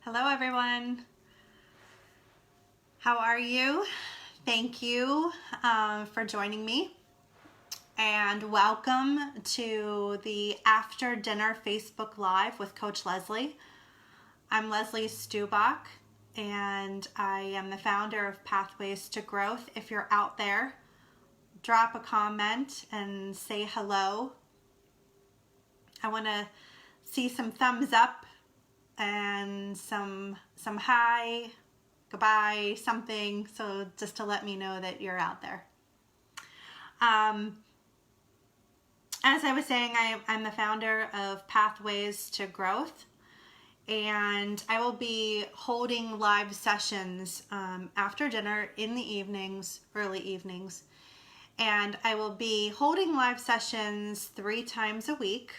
Hello everyone. How are you? Thank you for joining me and welcome to the After Dinner Facebook Live with Coach Leslie. I'm Leslie Stubach and I am the founder of Pathways to Growth. If you're out there, drop a comment and say hello. I want to see some thumbs up and some hi, goodbye, something, so just to let me know that you're out there. As I was saying, I'm the founder of Pathways to Growth, and I will be holding live sessions after dinner in the evenings, early evenings, and I will be holding live sessions 3 times a week,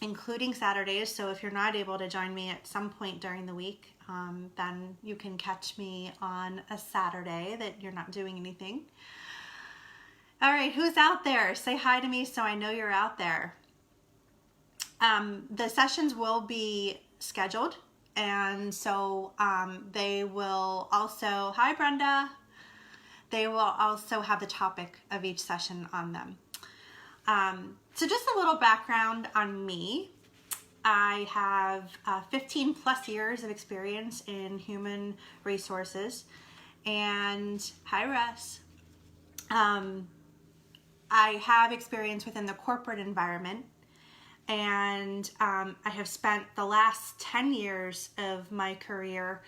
including Saturdays. So if you're not able to join me at some point during the week, then you can catch me on a Saturday that you're not doing anything. All right, who's out there? Say hi to me so I know you're out there. The sessions will be scheduled, and so they will also, hi Brenda, they will also have the topic of each session on them. So just a little background on me. I have 15 plus years of experience in human resources, and hi Russ. I have experience within the corporate environment, and I have spent the last 10 years of my career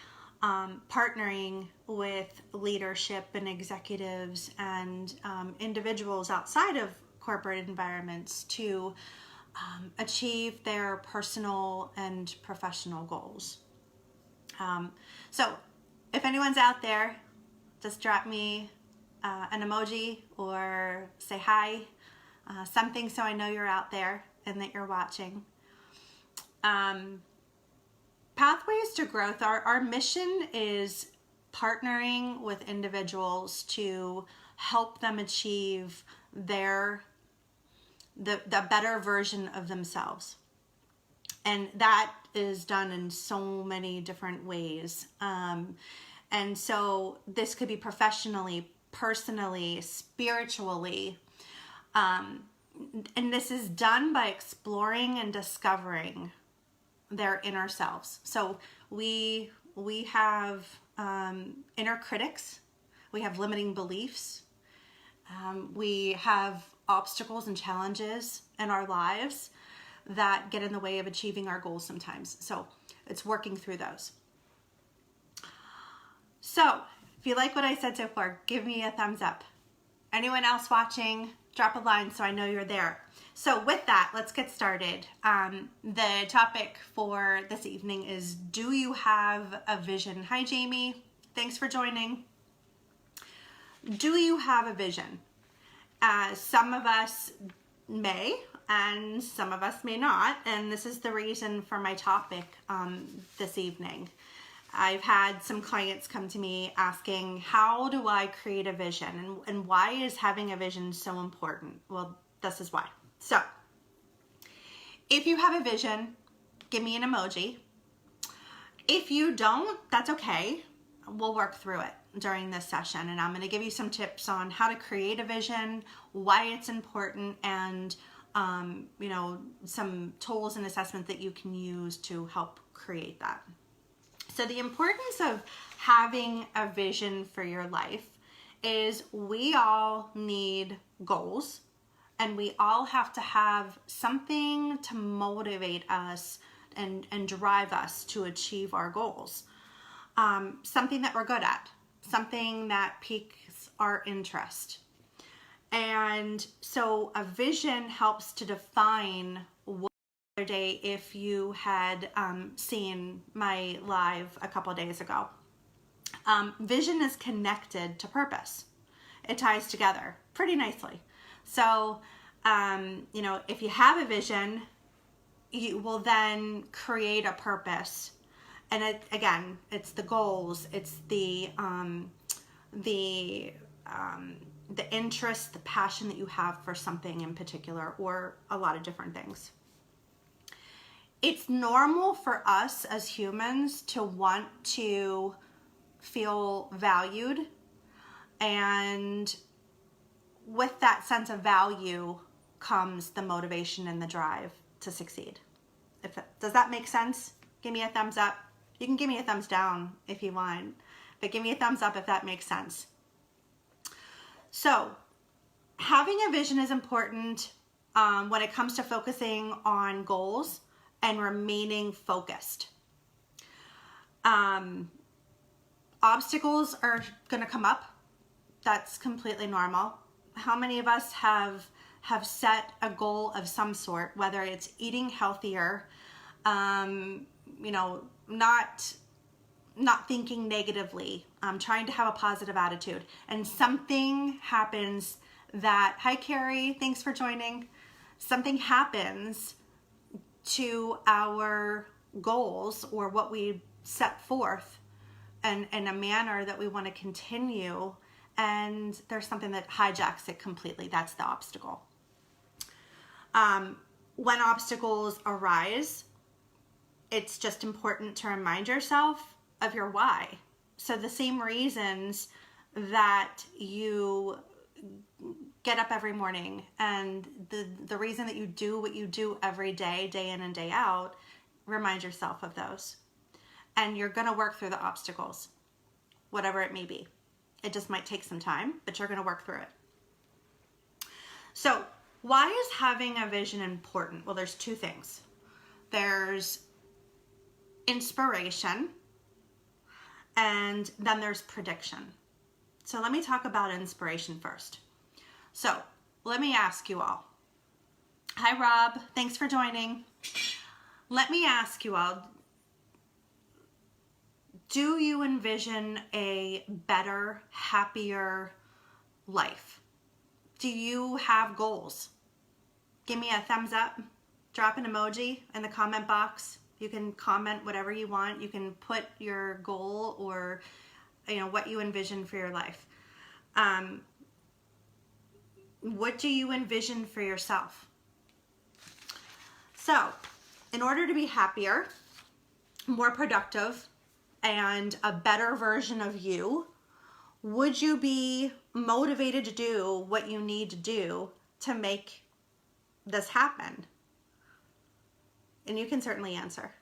partnering with leadership and executives and individuals outside of corporate environments to achieve their personal and professional goals. So if anyone's out there, just drop me an emoji or say hi, something so I know you're out there and that you're watching. Pathways to Growth, our mission is partnering with individuals to help them achieve the better version of themselves. And that is done in so many different ways. And so this could be professionally, personally, spiritually. And this is done by exploring and discovering their inner selves. So we have inner critics, we have limiting beliefs, we have obstacles and challenges in our lives that get in the way of achieving our goals sometimes. So it's working through those. So if you like what I said so far, give me a thumbs up. Anyone else watching, drop a line so I know you're there. So with that, let's get started. The topic for this evening is, do you have a vision? Hi, Jamie. Thanks for joining. Do you have a vision? Some of us may, and some of us may not, and this is the reason for my topic this evening. I've had some clients come to me asking, how do I create a vision, and why is having a vision so important? Well, this is why. So, if you have a vision, give me an emoji. If you don't, that's okay. We'll work through it during this session, and I'm going to give you some tips on how to create a vision, why it's important, and some tools and assessment that you can use to help create that. So the importance of having a vision for your life is we all need goals, and we all have to have something to motivate us and drive us to achieve our goals. Something that we're good at, something that piques our interest. And so a vision helps to define what day. If you had seen my live a couple days ago, vision is connected to purpose. It ties together pretty nicely. So, if you have a vision, you will then create a purpose. And it's the goals, it's the interest, the passion that you have for something in particular, or a lot of different things. it's normal for us as humans to want to feel valued, and with that sense of value comes the motivation and the drive to succeed. Does that make sense? Give me a thumbs up. You can give me a thumbs down if you want, but give me a thumbs up if that makes sense. So having a vision is important when it comes to focusing on goals and remaining focused. Obstacles are going to come up. That's completely normal. How many of us have set a goal of some sort, whether it's eating healthier, not thinking negatively, trying to have a positive attitude, and something happens that, hi Carrie, thanks for joining. Something happens to our goals or what we set forth and in a manner that we want to continue, and there's something that hijacks it completely. That's the obstacle. When obstacles arise, it's just important to remind yourself of your why. So the same reasons that you get up every morning and the reason that you do what you do every day, day in and day out, remind yourself of those. And you're going to work through the obstacles, whatever it may be. It just might take some time, but you're going to work through it. So why is having a vision important? Well, there's two things. There's inspiration, and then there's prediction. So let me talk about inspiration first. So let me ask you all. Hi, Rob. Thanks for joining. Let me ask you all, do you envision a better, happier life? Do you have goals? Give me a thumbs up. Drop an emoji in the comment box. You can comment whatever you want. You can put your goal or what you envision for your life. What do you envision for yourself? So, in order to be happier, more productive, and a better version of you, would you be motivated to do what you need to do to make this happen? And you can certainly answer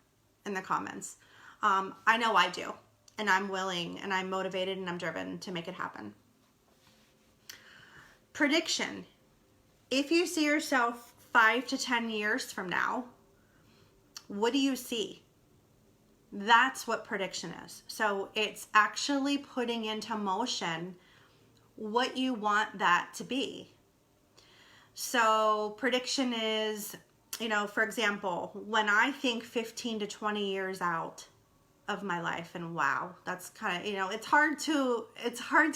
in the comments. I know I do, and I'm willing, and I'm motivated, and I'm driven to make it happen. Prediction. If you see yourself 5 to 10 years from now, what do you see? That's what prediction is. So it's actually putting into motion what you want that to be. So prediction is, for example, when I think 15 to 20 years out of my life, and wow, that's kind of, it's hard to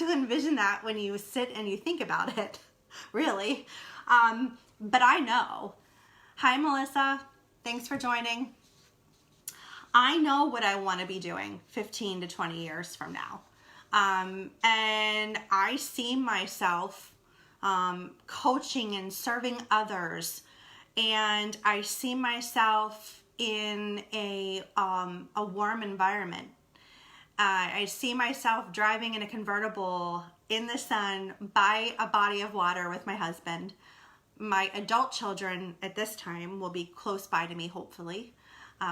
envision that when you sit and you think about it, really. But I know. Hi, Melissa. Thanks for joining. I know what I want to be doing 15 to 20 years from now. And I see myself coaching and serving others. And I see myself in a warm environment. I see myself driving in a convertible in the sun by a body of water with my husband. My adult children at this time will be close by to me, hopefully,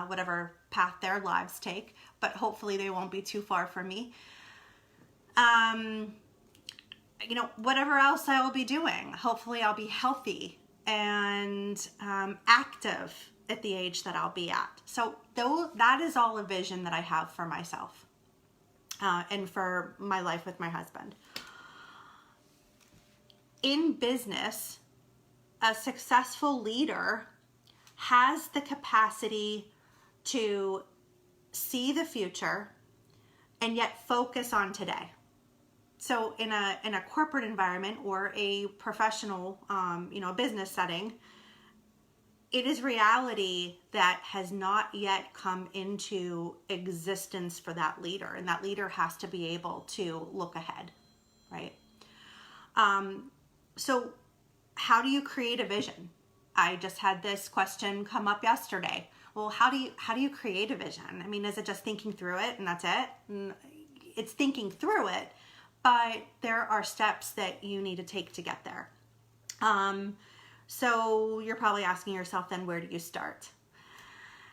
whatever path their lives take, but hopefully they won't be too far from me. Whatever else I will be doing, hopefully I'll be healthy and active at the age that I'll be at. So that is all a vision that I have for myself and for my life with my husband. In business, a successful leader has the capacity to see the future and yet focus on today. So in a corporate environment or a professional, business setting, it is reality that has not yet come into existence for that leader, and that leader has to be able to look ahead, right? So how do you create a vision? I just had this question come up yesterday. Well, how do you create a vision? I mean, is it just thinking through it and that's it? It's thinking through it, but there are steps that you need to take to get there. So you're probably asking yourself then, where do you start?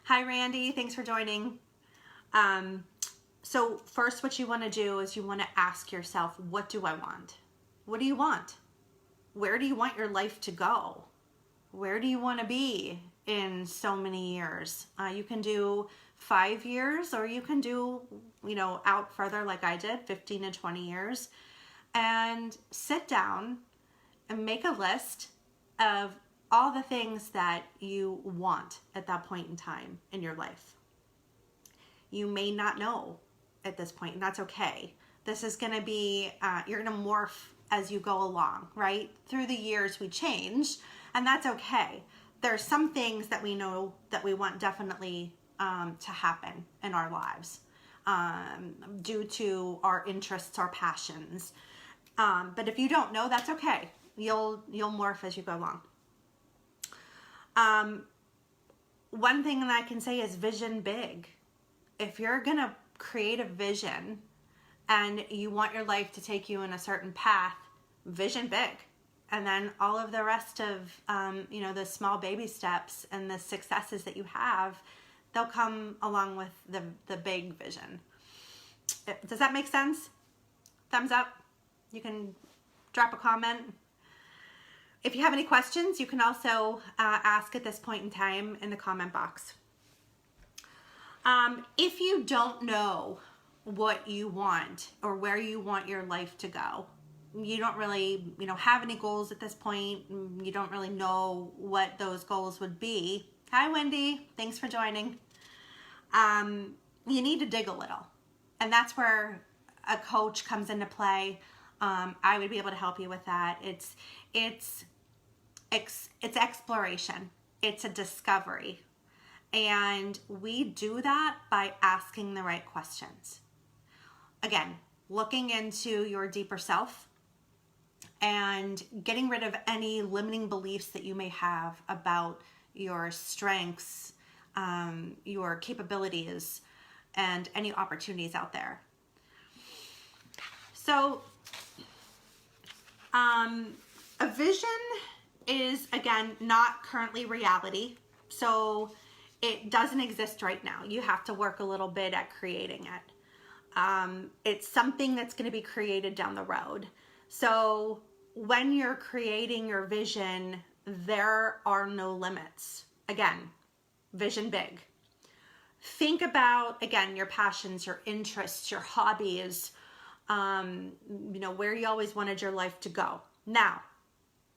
Hi, Randy. Thanks for joining. So first, what you want to do is you want to ask yourself, what do I want? What do you want? Where do you want your life to go? Where do you want to be in so many years? You can do 5 years, or you can do, out further like I did, 15 to 20 years, and sit down and make a list of all the things that you want at that point in time in your life. You may not know at this point, and that's okay. This is going to be, you're going to morph as you go along, right? Through the years we change, and that's okay. There's some things that we know that we want definitely to happen in our lives due to our interests, our passions. But if you don't know, that's okay. You'll morph as you go along. One thing that I can say is vision big. If you're gonna create a vision and you want your life to take you in a certain path, vision big. And then all of the rest of, the small baby steps and the successes that you have, they'll come along with the big vision. Does that make sense? Thumbs up. You can drop a comment. If you have any questions, you can also ask at this point in time in the comment box. If you don't know what you want or where you want your life to go, you don't really, have any goals at this point, you don't really know what those goals would be. Hi, Wendy. Thanks for joining. You need to dig a little. And that's where a coach comes into play. I would be able to help you with that. It's exploration. It's a discovery. And we do that by asking the right questions. Again, looking into your deeper self and getting rid of any limiting beliefs that you may have about your strengths, your capabilities, and any opportunities out there. So, a vision is, again, not currently reality. So it doesn't exist right now. You have to work a little bit at creating it. It's something that's going to be created down the road. So when you're creating your vision, there are no limits. Again, vision big. Think about, again, your passions, your interests, your hobbies, where you always wanted your life to go. Now,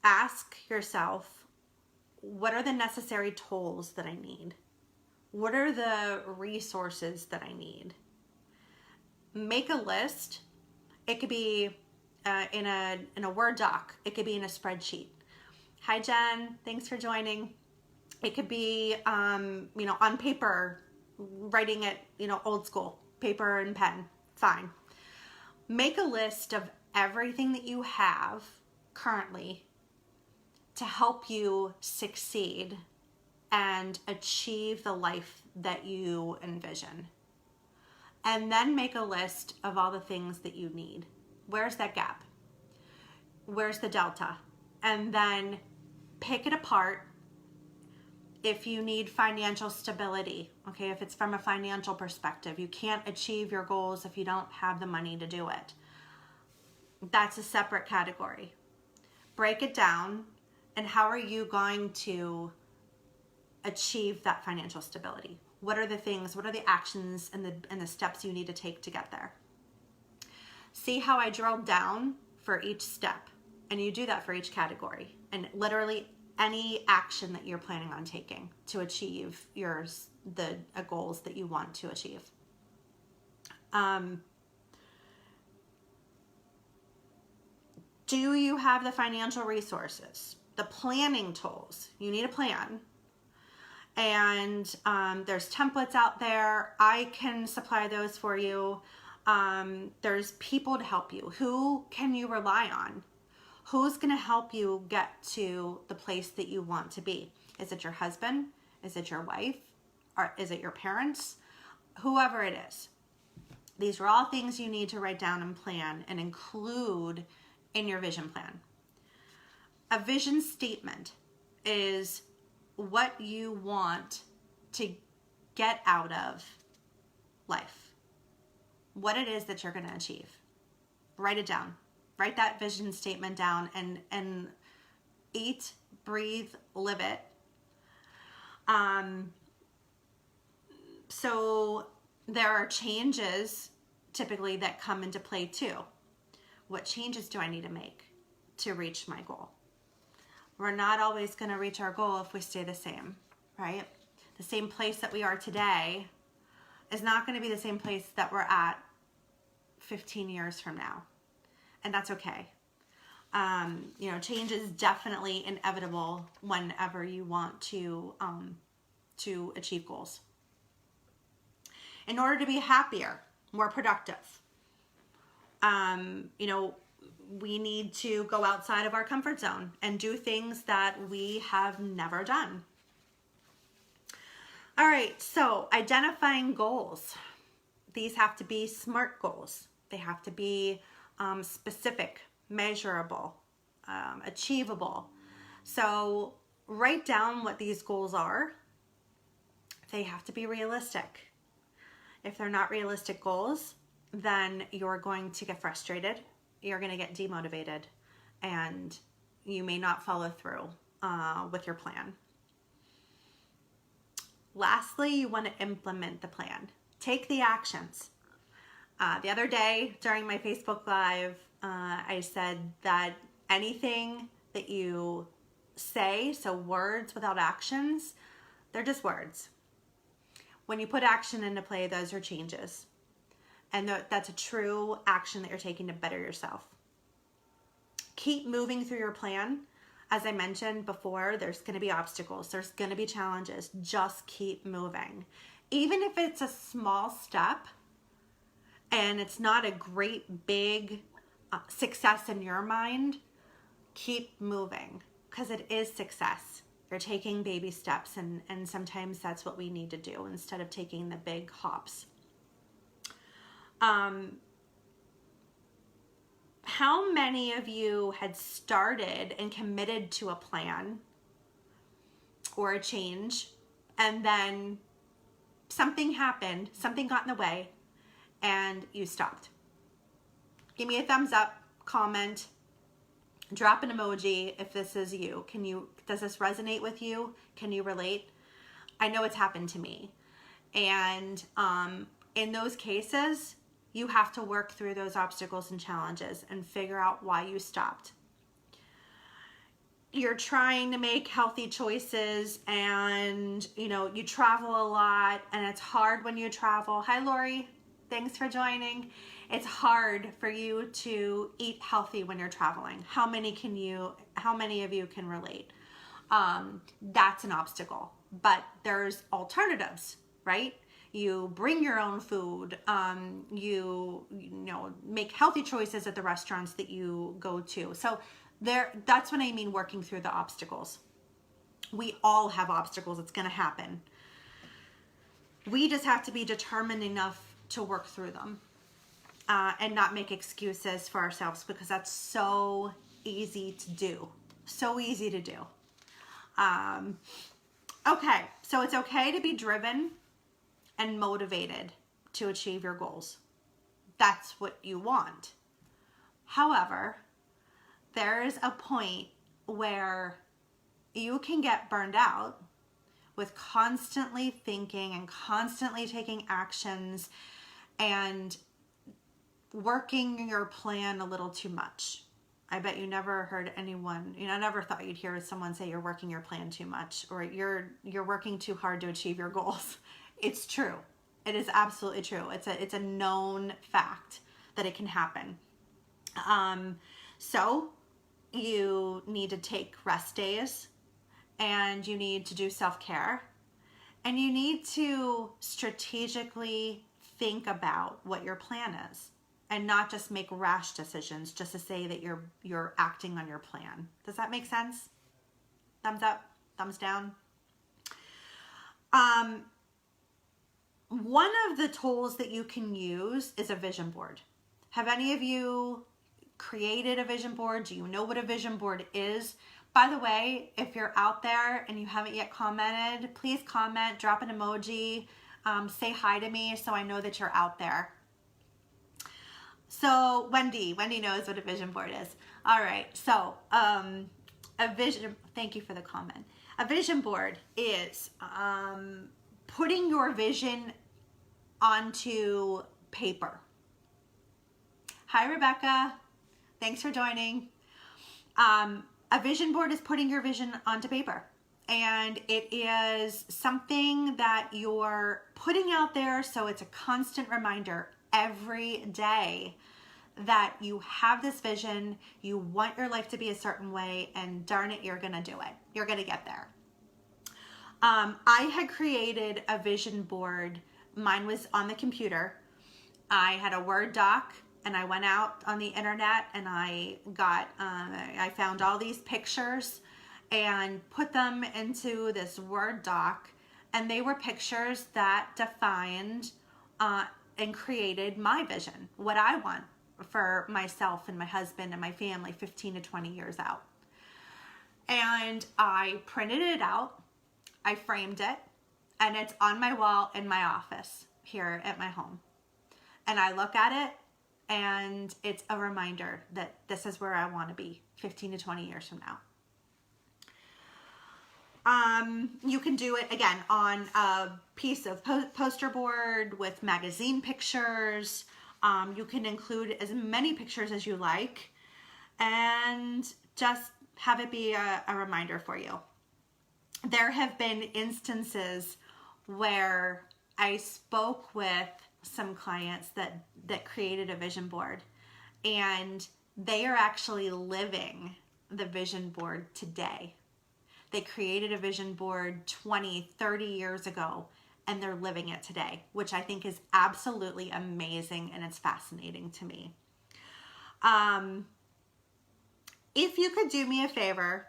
ask yourself, what are the necessary tools that I need? What are the resources that I need? Make a list. It could be in a Word doc. It could be in a spreadsheet. Hi, Jen. Thanks for joining. It could be, on paper, writing it, old school, paper and pen. Fine. Make a list of everything that you have currently to help you succeed and achieve the life that you envision. And then make a list of all the things that you need. Where's that gap? Where's the delta? And then pick it apart. If you need financial stability, okay, if it's from a financial perspective, you can't achieve your goals if you don't have the money to do it. That's a separate category. Break it down, and how are you going to achieve that financial stability? What are the things, what are the actions and the steps you need to take to get there? See how I drilled down for each step, and you do that for each category, and literally any action that you're planning on taking to achieve the goals that you want to achieve. Do you have the financial resources, the planning tools? You need a plan. And there's templates out there. I can supply those for you. There's people to help you. Who can you rely on? Who's going to help you get to the place that you want to be? Is it your husband? Is it your wife? Or is it your parents? Whoever it is. These are all things you need to write down and plan and include in your vision plan. A vision statement is what you want to get out of life. What it is that you're going to achieve. Write it down. Write that vision statement down and eat, breathe, live it. So there are changes typically that come into play too. What changes do I need to make to reach my goal? We're not always going to reach our goal if we stay the same, right? The same place that we are today is not going to be the same place that we're at 15 years from now. And that's okay. Change is definitely inevitable whenever you want to achieve goals. In order to be happier, more productive, we need to go outside of our comfort zone and do things that we have never done. All right, so identifying goals. These have to be SMART goals. They have to be specific, measurable, achievable. So write down what these goals are. They have to be realistic. If they're not realistic goals, then you're going to get frustrated. You're going to get demotivated, and you may not follow through with your plan. Lastly, you want to implement the plan. Take the actions. The other day during my Facebook Live, I said that anything that you say, so words without actions, they're just words. When you put action into play, those are changes. And that's a true action that you're taking to better yourself. Keep moving through your plan. As I mentioned before, there's going to be obstacles. There's going to be challenges. Just keep moving. Even if it's a small step and it's not a great big success in your mind, keep moving because it is success. You're taking baby steps, and sometimes that's what we need to do instead of taking the big hops. How many of you had started and committed to a plan or a change, and then something happened, something got in the way, and you stopped? Give me a thumbs up, comment, drop an emoji if this is you. Does this resonate with you? Can you relate? I know it's happened to me. And in those cases, you have to work through those obstacles and challenges and figure out why you stopped. You're trying to make healthy choices, and you travel a lot, and it's hard when you travel. Hi, Lori. Thanks for joining. It's hard for you to eat healthy when you're traveling. How many of you can relate? That's an obstacle, but there's alternatives, right? You bring your own food. You make healthy choices at the restaurants that you go to. So that's what I mean working through the obstacles. We all have obstacles. It's going to happen. We just have to be determined enough to work through them and not make excuses for ourselves, because that's so easy to do. So easy to do. Okay, so it's okay to be driven and motivated to achieve your goals. That's what you want. However, there is a point where you can get burned out with constantly thinking and constantly taking actions and working your plan a little too much. I bet you never heard anyone, never thought you'd hear someone say you're working your plan too much, or you're working too hard to achieve your goals. It's true. It is absolutely true. It's a known fact that it can happen. So you need to take rest days, and you need to do self-care, and you need to strategically think about what your plan is, and not just make rash decisions just to say that you're acting on your plan. Does that make sense? Thumbs up, thumbs down. one of the tools that you can use is a vision board. Have any of you created a vision board? Do you know what a vision board is? By the way, if you're out there and you haven't yet commented, please comment, drop an emoji, say hi to me so I know that you're out there. So Wendy knows what a vision board is. All right, so thank you for the comment. A vision board is putting your vision onto paper. Hi, Rebecca. Thanks for joining. A vision board is putting your vision onto paper. And it is something that you're putting out there, so it's a constant reminder every day that you have this vision, you want your life to be a certain way, and darn it, you're gonna do it. You're gonna get there. I had created a vision board. Mine was on the computer. I had a Word doc, and I went out on the internet and I found all these pictures and put them into this Word doc, and they were pictures that defined and created my vision, what I want for myself and my husband and my family 15 to 20 years out. And I printed it out, I framed it, and it's on my wall in my office here at my home. And I look at it, and it's a reminder that this is where I want to be 15 to 20 years from now. You can do it again on a piece of poster board with magazine pictures. You can include as many pictures as you like and just have it be a reminder for you. There have been instances where I spoke with some clients that created a vision board, and they are actually living the vision board today. They created a vision board 20, 30 years ago, and they're living it today, which I think is absolutely amazing, and it's fascinating to me. If you could do me a favor,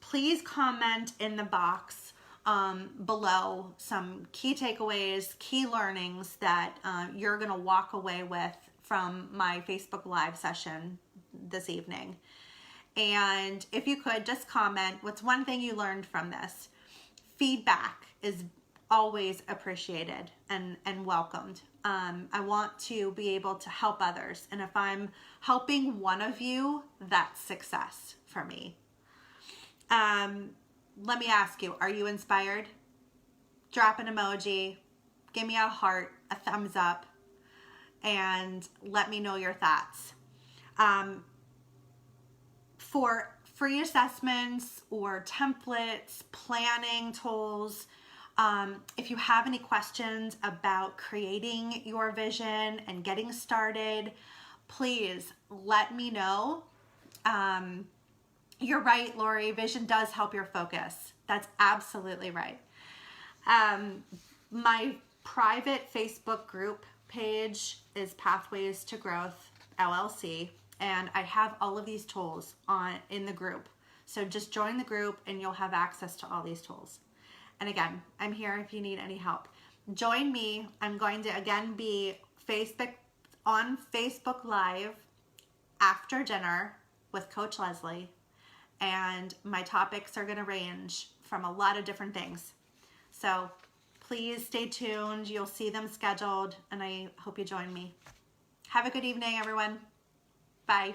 please comment in the box below some key takeaways, key learnings that you're going to walk away with from my Facebook Live session this evening. And if you could, just comment what's one thing you learned from this. Feedback is always appreciated and welcomed. I want to be able to help others. And if I'm helping one of you, that's success for me. Let me ask you, are you inspired? Drop an emoji, give me a heart, a thumbs up, and let me know your thoughts. For free assessments or templates, planning tools, if you have any questions about creating your vision and getting started, please let me know. You're right, Lori, vision does help your focus. That's absolutely right. My private Facebook group page is Pathways to Growth LLC, and I have all of these tools in the group. So just join the group and you'll have access to all these tools. And again, I'm here if you need any help. Join me. I'm going to again be on Facebook Live after dinner with Coach Leslie. And my topics are going to range from a lot of different things. So please stay tuned. You'll see them scheduled, and I hope you join me. Have a good evening, everyone. Bye.